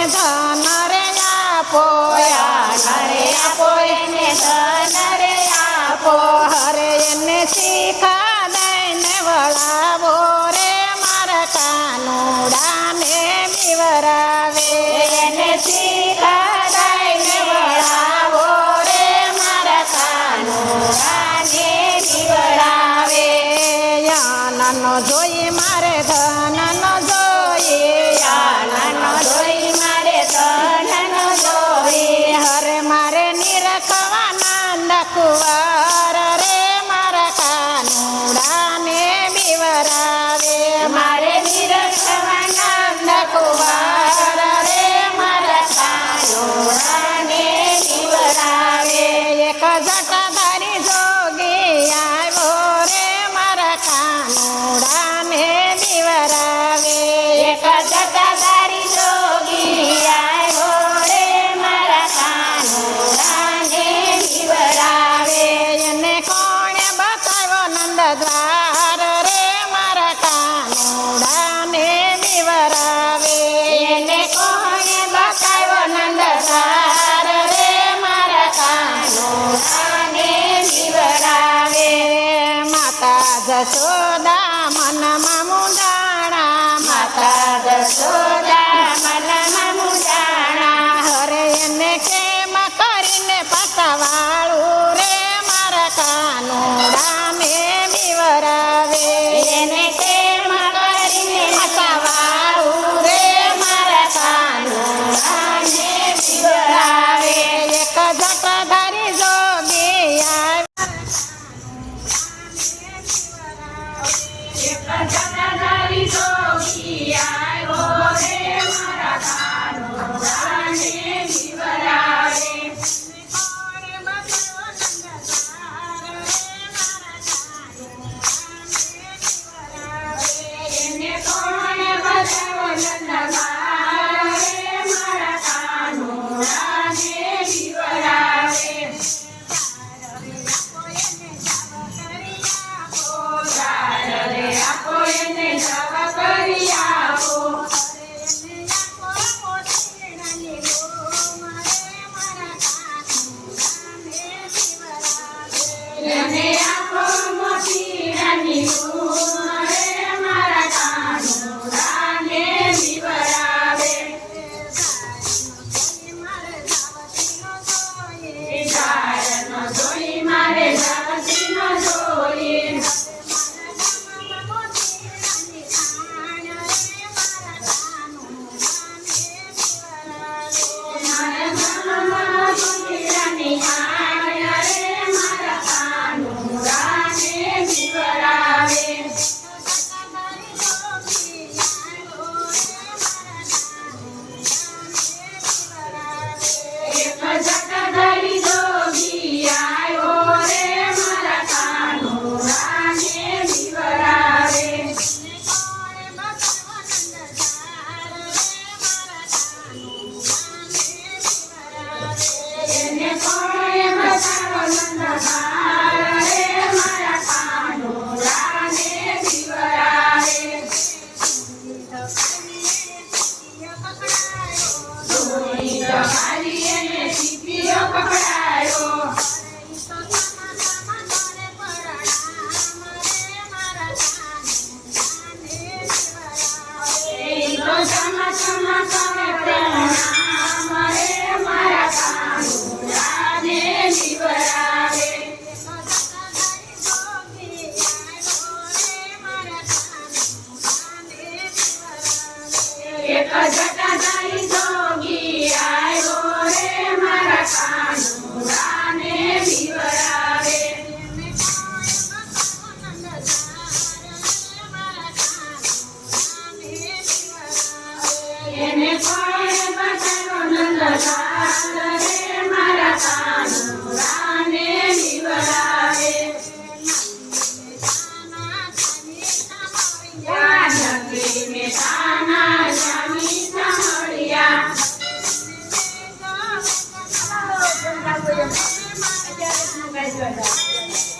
ધન રે આપો એને ધન રે આપો હરે એને શીખા દઈને વળાવો રે મારા કાનુડાને બીવરાવે એને શીખા દઈને વળાવો રે મારા કાનુડાને બીવરાવે યાનનો જોઈ મારે ધનનો જોઈ યાનનો જોઈ મારે ધનનો જોઈ હરે મારે નિરખવા નંદ કુંવર રે મારા કાનુડાને બીવરાવે મારે નિરખવા નંદ કુંવર રે મારા કાનુડાને બીવરાવે એક જટાધારી જોગી આવ્યો રે મારા કાનુડાને બીવરાવે એક જટાધારી જોગી આવ્યો રે મારા કાનુડાને બીવરાવે એને કોણે બતાવ્યો નંદ દ્વાર રે મારા કાનુડાને બીવરાવે એને કોણે બતાવ્યો નંદધાર રે મારા કાનુડાને બીવરાવે માતા જશોદા મનમાં મુંડાણા માતા જશોદા મનમાં મુંડાણા હરે એને કેમ કરીને પાતાવાળું રે મારા કાનુડાને બીવરાવે એને કેમ કરીને પાતાવાળું રે મારા કાનુડાને બીવરાવે એક જટાધારી જોગી એક જટાધારી જોગી આવ્યો રે મારા કાનુડાને બીવરાવે એને કોણે બતાવ્યો નંદધાર રે મારા કાનુડાને બીવરાવે રે આપો એને જવ કરી આપો એને આપો મોટી રાની રે મારા કાનુડાને બીવરાવે ઝાડનો જોઈ મારે ઝાડનો જોઈ મારા મનમાં રાની આય રે મારા કાનુડાને બીવરાવે એક જટાધારી જોગી આવ્યો રે મારા કાનુડાને બીવરાવે એને કોણે બતાવ્યો નંદધાર રે મારા કાનુડાને બીવરાવે ધોઈ જમારી એને સીપીઓ પકડાયો એ તો ચમા ચમા કરે પ્રણામ રે મારા કાનુડાને બીવરાવે એક જટાધારી જોગી આવ્યો રે મારા કાનુડાને બીવરાવે એને કોણે બતાવ્યો નંદધાર રે મારા કાનુડાને બીવરાવે જાનકી મેઠાના જામી સાંભળ્યા Gracias.